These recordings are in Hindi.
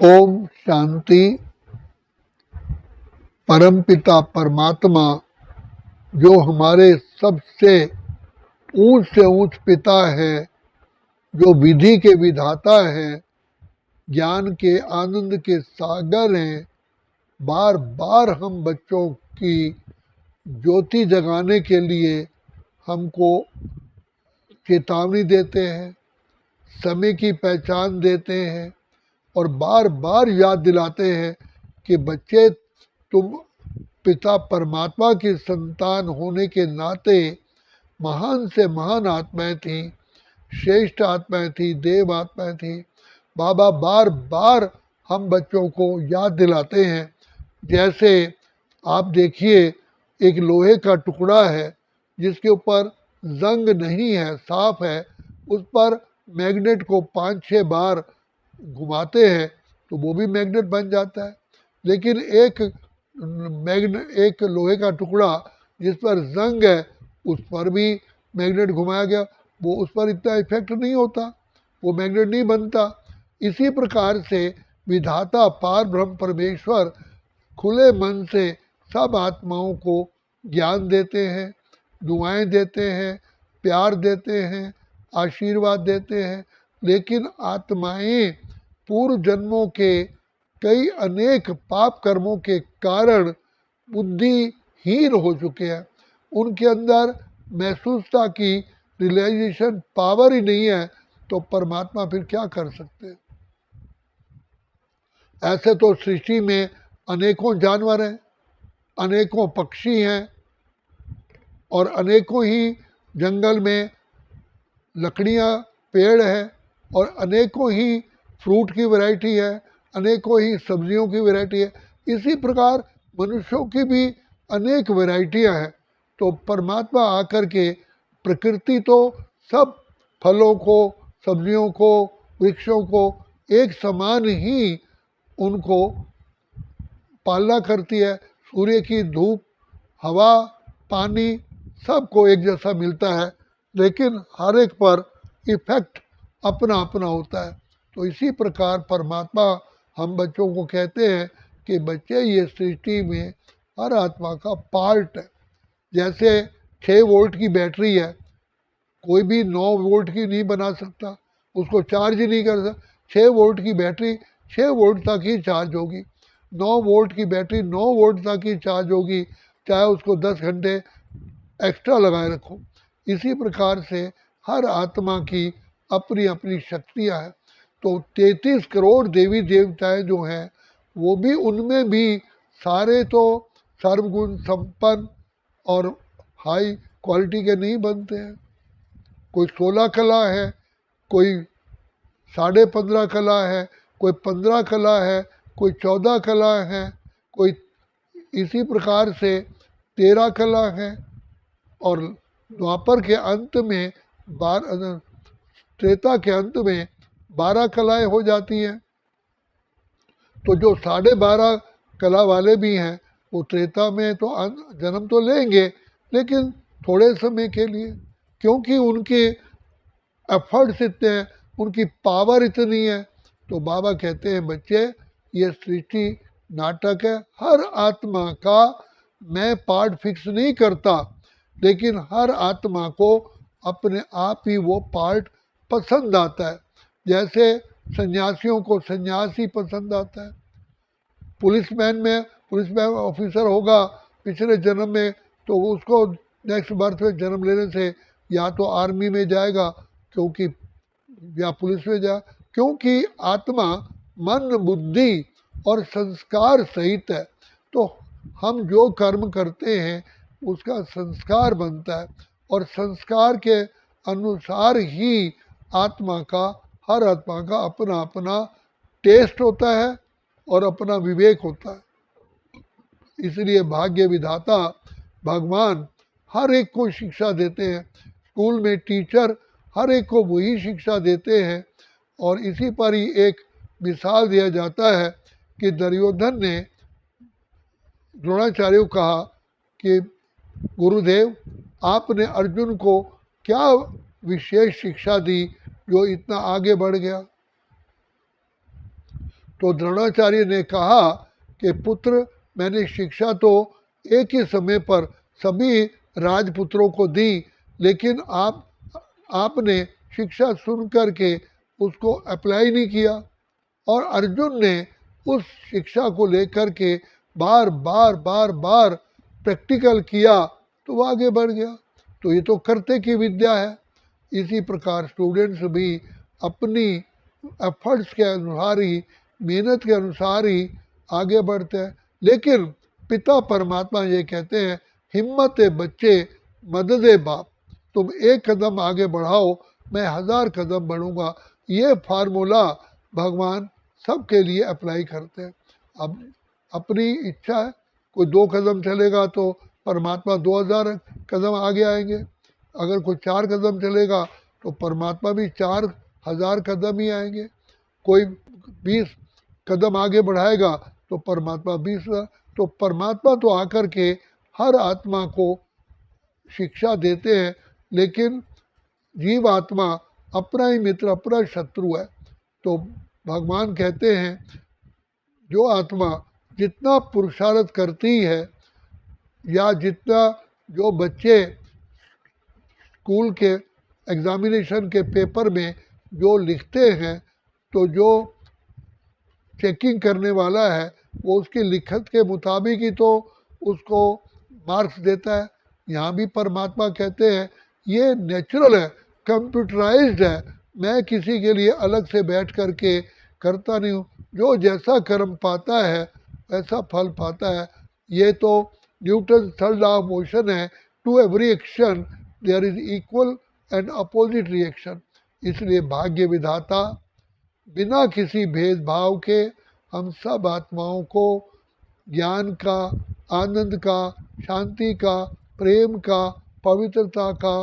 ओम शांति। परमपिता परमात्मा जो हमारे सबसे ऊंच से ऊंच पिता है, जो विधि के विधाता है, ज्ञान के आनंद के सागर हैं, बार बार हम बच्चों की ज्योति जगाने के लिए हमको चेतावनी देते हैं, समय की पहचान देते हैं और बार बार याद दिलाते हैं कि बच्चे, तुम पिता परमात्मा की संतान होने के नाते महान से महान आत्माएं थी, श्रेष्ठ आत्माएं थी, देव आत्माएं थी। बाबा बार बार हम बच्चों को याद दिलाते हैं। जैसे आप देखिए, एक लोहे का टुकड़ा है जिसके ऊपर जंग नहीं है, साफ है, उस पर मैग्नेट को 5-6 बार घुमाते हैं तो वो भी मैग्नेट बन जाता है। लेकिन एक लोहे का टुकड़ा जिस पर जंग है, उस पर भी मैग्नेट घुमाया गया, वो उस पर इतना इफेक्ट नहीं होता, वो मैग्नेट नहीं बनता। इसी प्रकार से विधाता पार ब्रह्म परमेश्वर खुले मन से सब आत्माओं को ज्ञान देते हैं, दुआएं देते हैं, प्यार देते हैं, आशीर्वाद देते हैं। लेकिन आत्माएं पूर्व जन्मों के कई अनेक पाप कर्मों के कारण बुद्धिहीन हो चुके हैं। उनके अंदर महसूसता की रियलाइजेशन पावर ही नहीं है, तो परमात्मा फिर क्या कर सकते हैं। ऐसे तो सृष्टि में अनेकों जानवर हैं, अनेकों पक्षी हैं और अनेकों ही जंगल में लकड़ियाँ, पेड़ हैं और अनेकों ही फ्रूट की वैरायटी है, अनेकों ही सब्जियों की वैरायटी है। इसी प्रकार मनुष्यों की भी अनेक वैरायटियाँ हैं। तो परमात्मा आकर के प्रकृति तो सब फलों को, सब्जियों को, वृक्षों को एक समान ही उनको पालना करती है। सूर्य की धूप, हवा, पानी सबको एक जैसा मिलता है, लेकिन हर एक पर इफेक्ट अपना अपना होता है। तो इसी प्रकार परमात्मा हम बच्चों को कहते हैं कि बच्चे, ये सृष्टि में हर आत्मा का पार्ट है। जैसे 6 वोल्ट की बैटरी है, कोई भी 9 वोल्ट की नहीं बना सकता, उसको चार्ज ही नहीं कर सकता। 6 वोल्ट की बैटरी 6 वोल्ट तक ही चार्ज होगी, 9 वोल्ट की बैटरी 9 वोल्ट तक ही चार्ज होगी, चाहे उसको 10 घंटे एक्स्ट्रा लगाए रखो। इसी प्रकार से हर आत्मा की अपनी अपनी शक्तियाँ हैं। तो 33 करोड़ देवी देवताएं जो हैं, वो भी, उनमें भी सारे तो सर्वगुण संपन्न और हाई क्वालिटी के नहीं बनते हैं। कोई 16 कला है, कोई 15.5 कला है, कोई 15 कला है, कोई 14 कला है, कोई इसी प्रकार से 13 कला है। और द्वापर के अंत में त्रेता के अंत में 12 कलाएं हो जाती हैं। तो जो 12.5 कला वाले भी हैं, वो त्रेता में तो जन्म तो लेंगे, लेकिन थोड़े समय के लिए, क्योंकि उनके एफर्ट्स इतने हैं, उनकी पावर इतनी है। तो बाबा कहते हैं, बच्चे, ये सृष्टि नाटक है। हर आत्मा का मैं पार्ट फिक्स नहीं करता, लेकिन हर आत्मा को अपने आप ही वो पार्ट पसंद आता है। जैसे सन्यासियों को सन्यासी पसंद आता है, पुलिसमैन ऑफिसर होगा पिछले जन्म में, तो उसको नेक्स्ट बर्थ में जन्म लेने से या तो आर्मी में जाएगा, क्योंकि या पुलिस में जा, क्योंकि आत्मा मन, बुद्धि और संस्कार सहित है। तो हम जो कर्म करते हैं उसका संस्कार बनता है, और संस्कार के अनुसार ही आत्मा का, हर आत्मा का अपना अपना टेस्ट होता है और अपना विवेक होता है। इसलिए भाग्य विधाता भगवान हर एक को शिक्षा देते हैं। स्कूल में टीचर हर एक को वही शिक्षा देते हैं। और इसी पर ही एक मिसाल दिया जाता है कि दुर्योधन ने द्रोणाचार्य को कहा कि गुरुदेव, आपने अर्जुन को क्या विशेष शिक्षा दी जो इतना आगे बढ़ गया। तो द्रोणाचार्य ने कहा कि पुत्र, मैंने शिक्षा तो एक ही समय पर सभी राजपुत्रों को दी, लेकिन आपने शिक्षा सुन करके उसको अप्लाई नहीं किया। और अर्जुन ने उस शिक्षा को लेकर के बार बार बार बार प्रैक्टिकल किया तो वो आगे बढ़ गया। तो ये तो करते की विद्या है। इसी प्रकार स्टूडेंट्स भी अपनी एफर्ट्स के अनुसार ही, मेहनत के अनुसार ही आगे बढ़ते हैं। लेकिन पिता परमात्मा ये कहते हैं, हिम्मत है बच्चे, मदद है बाप। तुम एक कदम आगे बढ़ाओ, मैं 1000 कदम बढ़ूंगा। ये फार्मूला भगवान सबके लिए अप्लाई करते हैं। अब अपनी इच्छा है, कोई 2 कदम चलेगा तो परमात्मा 2000 कदम आगे आएंगे। अगर कोई 4 कदम चलेगा तो परमात्मा भी 4000 कदम ही आएंगे। कोई 20 कदम आगे बढ़ाएगा तो परमात्मा 20। तो परमात्मा तो आकर के हर आत्मा को शिक्षा देते हैं, लेकिन जीव आत्मा अपना ही मित्र, अपना शत्रु है। तो भगवान कहते हैं, जो आत्मा जितना पुरुषार्थ करती है, या जितना जो बच्चे स्कूल के एग्जामिनेशन के पेपर में जो लिखते हैं, तो जो चेकिंग करने वाला है वो उसकी लिखत के मुताबिक ही तो उसको मार्क्स देता है। यहाँ भी परमात्मा कहते हैं, ये नेचुरल है, कंप्यूटराइज्ड है, मैं किसी के लिए अलग से बैठ करके करता नहीं हूँ। जो जैसा कर्म पाता है वैसा फल पाता है। ये तो Newton third law of motion है, to every action there is equal and opposite reaction. इसलिए भाग्य विधाता बिना किसी भेदभाव के हम सब आत्माओं को ज्ञान का, आनंद का, शांति का, प्रेम का, पवित्रता का,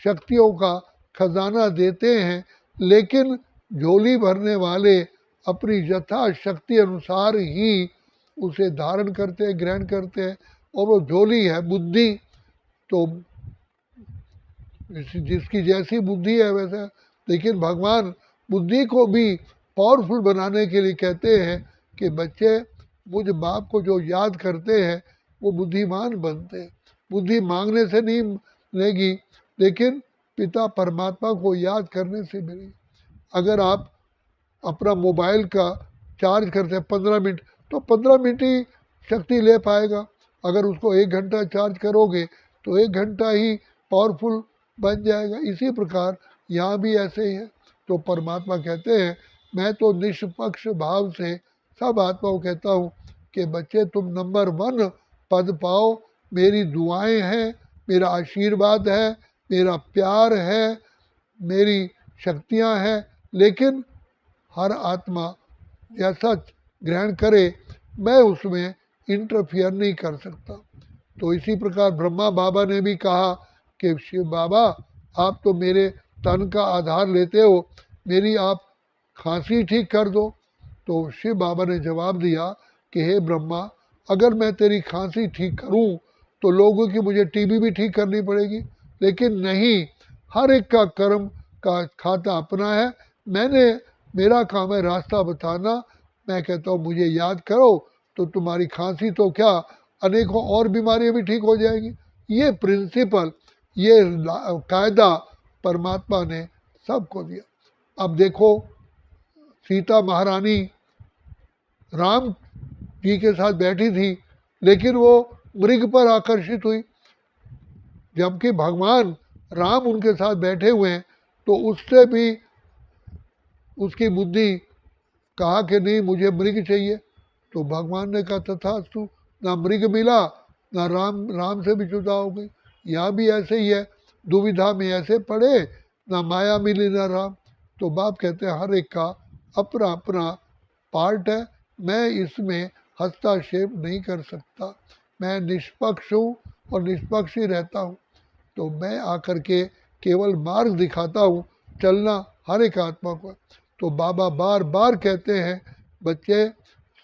शक्तियों का खजाना देते हैं। लेकिन झोली भरने वाले अपनी यथाशक्ति अनुसार ही उसे धारण करते हैं, ग्रहण करते हैं। और वो झोली है बुद्धि। तो जिसकी जैसी बुद्धि है वैसा। लेकिन भगवान बुद्धि को भी पावरफुल बनाने के लिए कहते हैं कि बच्चे मुझ बाप को जो याद करते हैं वो बुद्धिमान बनते हैं। बुद्धि मांगने से नहीं मिलेगी, लेकिन पिता परमात्मा को याद करने से मिलेगी। अगर आप अपना मोबाइल का चार्ज करते हैं 15 मिनट, तो 15 मिनट ही शक्ति ले पाएगा। अगर उसको 1 घंटा चार्ज करोगे तो 1 घंटा ही पावरफुल बन जाएगा। इसी प्रकार यहाँ भी ऐसे ही है। तो परमात्मा कहते हैं, मैं तो निष्पक्ष भाव से सब आत्माओं कहता हूँ कि बच्चे तुम नंबर 1 पद पाओ। मेरी दुआएं हैं, मेरा आशीर्वाद है, मेरा प्यार है, मेरी शक्तियाँ हैं। लेकिन हर आत्मा जैसा ग्रहण करे, मैं उसमें इंटरफियर नहीं कर सकता। तो इसी प्रकार ब्रह्मा बाबा ने भी कहा कि शिव बाबा, आप तो मेरे तन का आधार लेते हो, मेरी आप खांसी ठीक कर दो। तो शिव बाबा ने जवाब दिया कि हे ब्रह्मा, अगर मैं तेरी खांसी ठीक करूं तो लोगों की मुझे टीबी भी ठीक करनी पड़ेगी। लेकिन नहीं, हर एक का कर्म का खाता अपना है। मेरा काम है रास्ता बताना। मैं कहता हूँ मुझे याद करो तो तुम्हारी खांसी तो क्या, अनेकों और बीमारियां भी ठीक हो जाएंगी। ये प्रिंसिपल, ये कायदा परमात्मा ने सबको दिया। अब देखो, सीता महारानी राम जी के साथ बैठी थी, लेकिन वो मृग पर आकर्षित हुई। जबकि भगवान राम उनके साथ बैठे हुए हैं, तो उससे भी उसकी बुद्धि कहा कि नहीं, मुझे मृग चाहिए। तो भगवान ने कहा तथास्तु, ना मृग मिला, ना राम से भी जुदा हो गई। यहाँ भी ऐसे ही है, दुविधा में ऐसे पड़े, ना माया मिली ना राम। तो बाप कहते हैं हर एक का अपना अपना पार्ट है, मैं इसमें हस्तक्षेप नहीं कर सकता। मैं निष्पक्ष हूँ और निष्पक्ष ही रहता हूँ। तो मैं आकर के केवल मार्ग दिखाता हूँ, चलना हर एक आत्मा को। तो बाबा बार बार कहते हैं, बच्चे,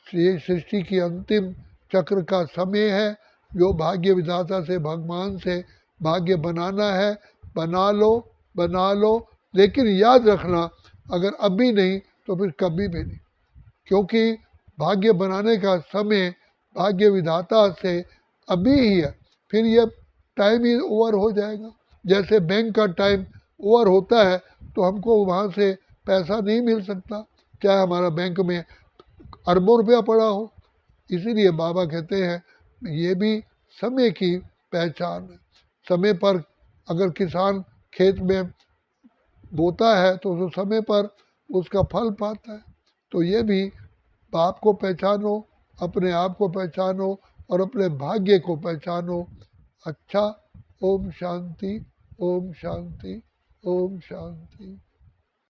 ये सृष्टि की अंतिम चक्र का समय है। जो भाग्य विधाता से, भगवान से भाग्य बनाना है, बना लो, बना लो। लेकिन याद रखना, अगर अभी नहीं तो फिर कभी भी नहीं। क्योंकि भाग्य बनाने का समय भाग्य विधाता से अभी ही है, फिर ये टाइम ही ओवर हो जाएगा। जैसे बैंक का टाइम ओवर होता है तो हमको वहाँ से पैसा नहीं मिल सकता, चाहे हमारा बैंक में अरबों रुपया पड़ा हो। इसीलिए बाबा कहते हैं ये भी समय की पहचान है। समय पर अगर किसान खेत में बोता है तो उस समय पर उसका फल पाता है। तो ये भी बाप को पहचानो, अपने आप को पहचानो और अपने भाग्य को पहचानो। अच्छा, ओम शांति, ओम शांति, ओम शांति।